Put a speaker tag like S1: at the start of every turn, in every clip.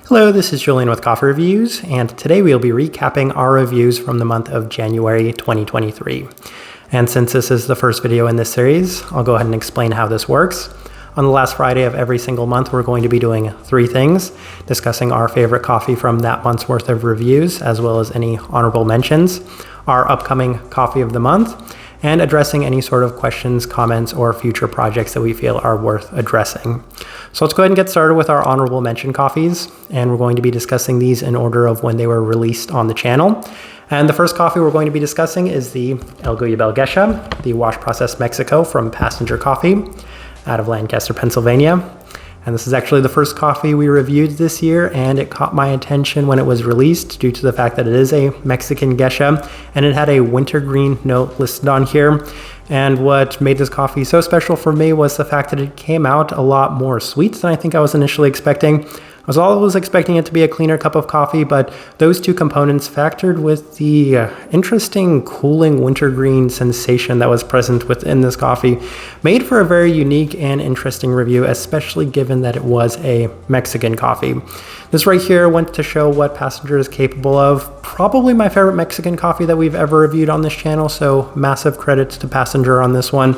S1: Hello, this is Julian with Kapha Reviews, and today we'll be recapping our reviews from the month of January 2023. And since this is the first video in this series, I'll go ahead and explain how this works. On the last Friday of every single month, we're going to be doing three things: discussing our favorite coffee from that month's worth of reviews, as well as any honorable mentions, our upcoming coffee of the month, and addressing any sort of questions, comments, or future projects that we feel are worth addressing. So let's go ahead and get started with our honorable mention coffees, and we're going to be discussing these in order of when they were released on the channel. And the first coffee we're going to be discussing is the El Goyabel Geisha, the wash process Mexico from Passenger Coffee out of Lancaster, Pennsylvania. And this is actually the first coffee we reviewed this year, and it caught my attention when it was released due to the fact that it is a Mexican geisha, and it had a wintergreen note listed on here. And what made this coffee so special for me was the fact that it came out a lot more sweet than I think I was initially expecting. I was always expecting it to be a cleaner cup of coffee, but those two components factored with the interesting cooling wintergreen sensation that was present within this coffee made for a very unique and interesting review, especially given that it was a Mexican coffee. This right here went to show what Passenger is capable of. Probably my favorite Mexican coffee that we've ever reviewed on this channel, so massive credits to Passenger on this one.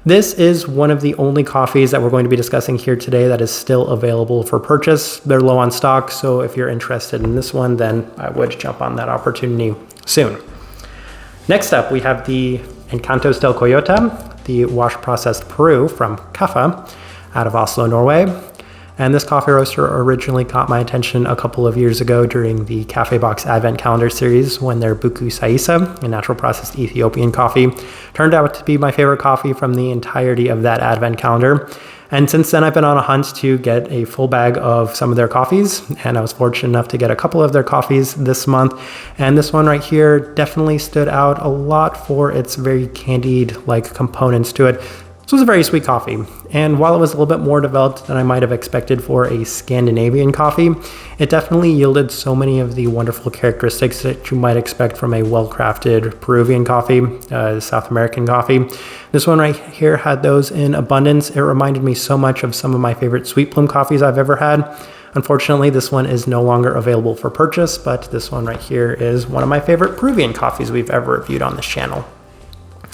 S1: This is one of the only coffees that we're going to be discussing here today that is still available for purchase. They're low on stock, so if you're interested in this one, then I would jump on that opportunity soon. Next up, we have the Encantos Del Coyote, the wash processed Peru from Kapha out of Oslo, Norway. And this coffee roaster originally caught my attention a couple of years ago during the Cafe Box Advent Calendar series when their Buku Saisa, a natural processed Ethiopian coffee, turned out to be my favorite coffee from the entirety of that Advent calendar. And since then, I've been on a hunt to get a full bag of some of their coffees, and I was fortunate enough to get a couple of their coffees this month. And this one right here definitely stood out a lot for its very candied-like components to it. This was a very sweet coffee, and while it was a little bit more developed than I might have expected for a Scandinavian coffee, it definitely yielded so many of the wonderful characteristics that you might expect from a well-crafted Peruvian coffee, South American coffee. This one right here had those in abundance. It reminded me so much of some of my favorite sweet bloom coffees I've ever had. Unfortunately, this one is no longer available for purchase, but this one right here is one of my favorite Peruvian coffees we've ever reviewed on this channel.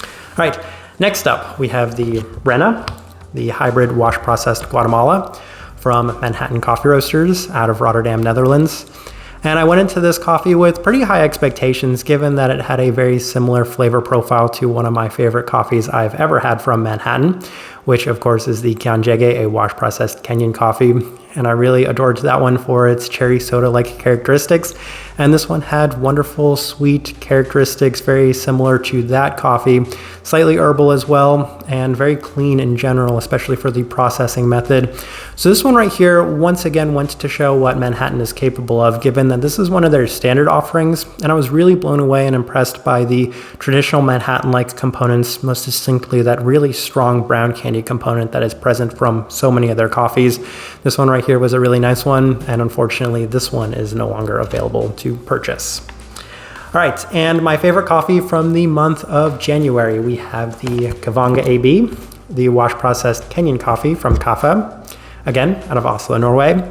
S1: All right. Next up, we have the Rena, the hybrid wash processed Guatemala from Manhattan Coffee Roasters out of Rotterdam, Netherlands. And I went into this coffee with pretty high expectations, given that it had a very similar flavor profile to one of my favorite coffees I've ever had from Manhattan, which of course is the Kianjege, a wash processed Kenyan coffee. And I really adored that one for its cherry soda-like characteristics. And this one had wonderful, sweet characteristics, very similar to that coffee, slightly herbal as well, and very clean in general, especially for the processing method. So this one right here, once again, went to show what Manhattan is capable of, given that this is one of their standard offerings. And I was really blown away and impressed by the traditional Manhattan-like components, most distinctly that really strong brown candy component that is present from so many of their coffees. This one right here was a really nice one, and unfortunately this one is no longer available to purchase. All right, and my favorite coffee from the month of January, we have the Kavanga AB, the wash processed Kenyan coffee from Kapha, again out of Oslo, Norway.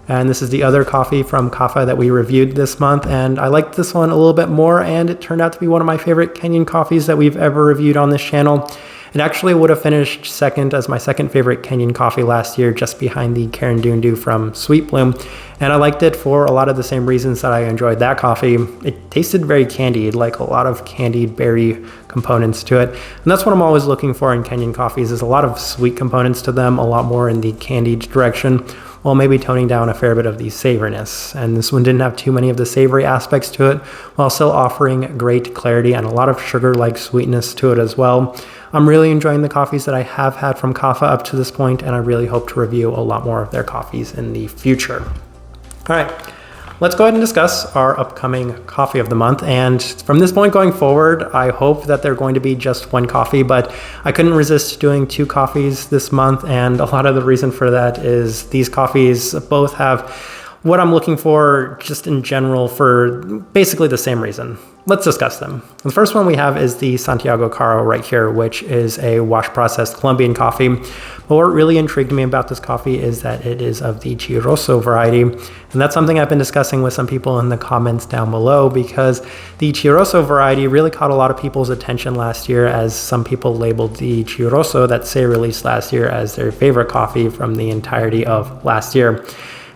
S1: And this is the other coffee from Kapha that we reviewed this month, and I liked this one a little bit more, and it turned out to be one of my favorite Kenyan coffees that we've ever reviewed on this channel. It actually would have finished second as my second favorite Kenyan coffee last year, just behind the Karen Dundu from Sweet Bloom. And I liked it for a lot of the same reasons that I enjoyed that coffee. It tasted very candied, like a lot of candied berry components to it. And that's what I'm always looking for in Kenyan coffees, is a lot of sweet components to them, a lot more in the candied direction, while maybe toning down a fair bit of the savoriness. And this one didn't have too many of the savory aspects to it, while still offering great clarity and a lot of sugar-like sweetness to it as well. I'm really enjoying the coffees that I have had from Kapha up to this point, and I really hope to review a lot more of their coffees in the future. All right, let's go ahead and discuss our upcoming coffee of the month. And from this point going forward, I hope that they're going to be just one coffee, but I couldn't resist doing two coffees this month. And a lot of the reason for that is these coffees both have what I'm looking for just in general for basically the same reason. Let's discuss them. The first one we have is the Santiago Caro right here, which is a wash processed Colombian coffee. But what really intrigued me about this coffee is that it is of the Chirroso variety. And that's something I've been discussing with some people in the comments down below, because the Chirroso variety really caught a lot of people's attention last year, as some people labeled the Chirroso that Say released last year as their favorite coffee from the entirety of last year.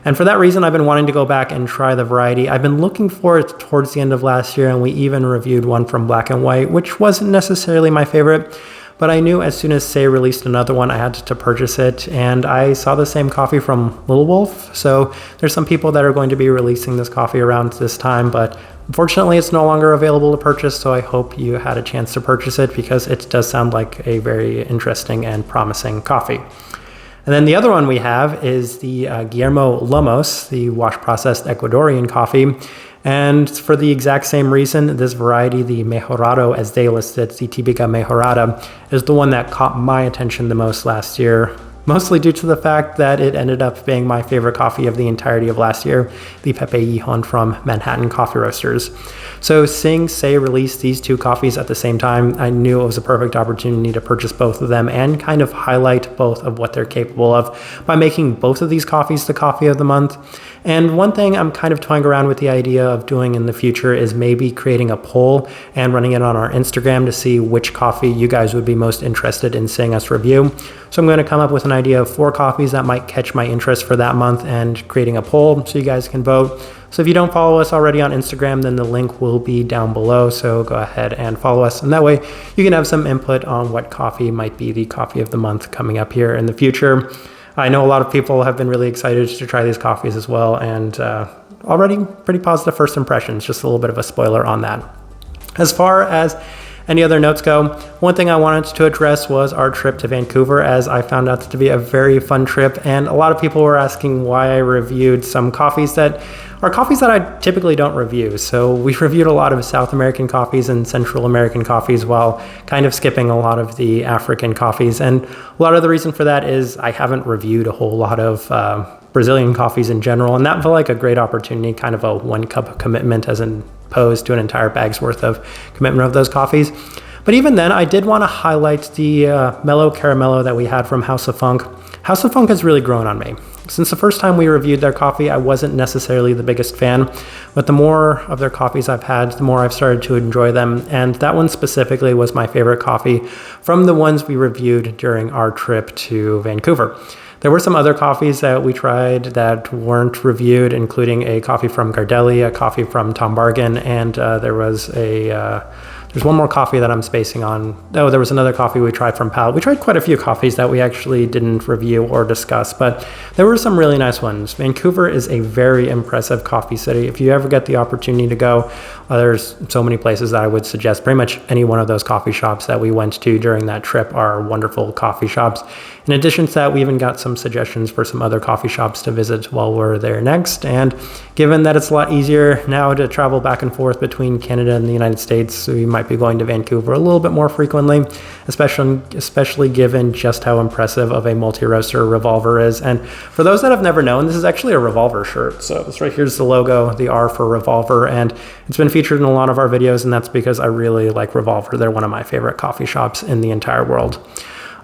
S1: And for that reason, I've been wanting to go back and try the variety. I've been looking for it towards the end of last year, and we even reviewed one from Black and White, which wasn't necessarily my favorite. But I knew as soon as Say released another one, I had to purchase it. And I saw the same coffee from Little Wolf. So there's some people that are going to be releasing this coffee around this time, but unfortunately it's no longer available to purchase. So I hope you had a chance to purchase it, because it does sound like a very interesting and promising coffee. And then the other one we have is the Guillermo Lomos, the wash-processed Ecuadorian coffee. And for the exact same reason, this variety, the Mejorado, as they listed, the Típica Mejorada, is the one that caught my attention the most last year, mostly due to the fact that it ended up being my favorite coffee of the entirety of last year, the Pepe Hijón from Manhattan Coffee Roasters. So seeing Say release these two coffees at the same time, I knew it was a perfect opportunity to purchase both of them and kind of highlight both of what they're capable of by making both of these coffees the coffee of the month. And one thing I'm kind of toying around with the idea of doing in the future is maybe creating a poll and running it on our Instagram to see which coffee you guys would be most interested in seeing us review. So I'm going to come up with an idea of 4 coffees that might catch my interest for that month and creating a poll so you guys can vote. So if you don't follow us already on Instagram, then the link will be down below. So go ahead and follow us. And that way you can have some input on what coffee might be the coffee of the month coming up here in the future. I know a lot of people have been really excited to try these coffees as well, and already pretty positive first impressions. Just a little bit of a spoiler on that. As far as any other notes go, one thing I wanted to address was our trip to Vancouver, as I found out to be a very fun trip, and a lot of people were asking why I reviewed some coffees that are coffees that I typically don't review. So we reviewed a lot of South American coffees and Central American coffees while kind of skipping a lot of the African coffees. And a lot of the reason for that is I haven't reviewed a whole lot of Brazilian coffees in general, and that felt like a great opportunity, kind of a 1 cup commitment as opposed to an entire bag's worth of commitment of those coffees. But even then, I did want to highlight the Mellow Caramello that we had from House of Funk. House of Funk has really grown on me. Since the first time we reviewed their coffee, I wasn't necessarily the biggest fan, but the more of their coffees I've had, the more I've started to enjoy them, and that one specifically was my favorite coffee from the ones we reviewed during our trip to Vancouver. There were some other coffees that we tried that weren't reviewed, including a coffee from Gardelli, a coffee from Tom Bargain, and there's one more coffee that I'm spacing on. Oh, there was another coffee we tried from Pal. We tried quite a few coffees that we actually didn't review or discuss, but there were some really nice ones. Vancouver is a very impressive coffee city. If you ever get the opportunity to go, there's so many places that I would suggest. Pretty much any one of those coffee shops that we went to during that trip are wonderful coffee shops. In addition to that, we even got some suggestions for some other coffee shops to visit while we're there next. And given that it's a lot easier now to travel back and forth between Canada and the United States, we might be going to Vancouver a little bit more frequently, especially given just how impressive of a multi-roaster Revolver is. And for those that have never known, this is actually a Revolver shirt. So this right here's the logo, the R for Revolver, and it's been featured in a lot of our videos, and that's because I really like Revolver. They're one of my favorite coffee shops in the entire world.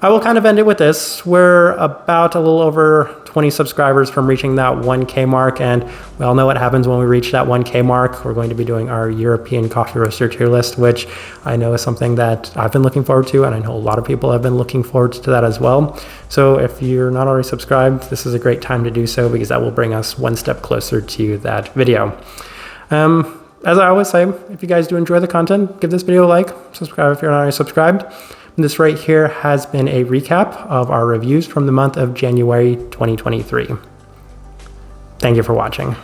S1: I will kind of end it with this. We're about a little over 20 subscribers from reaching that 1K mark, and we all know what happens when we reach that 1K mark. We're going to be doing our European coffee roaster tier list, which I know is something that I've been looking forward to, and I know a lot of people have been looking forward to that as well. So if you're not already subscribed, this is a great time to do so, because that will bring us one step closer to that video. As I always say, if you guys do enjoy the content, give this video a like, subscribe if you're not already subscribed. This right here has been a recap of our reviews from the month of January 2023. Thank you for watching.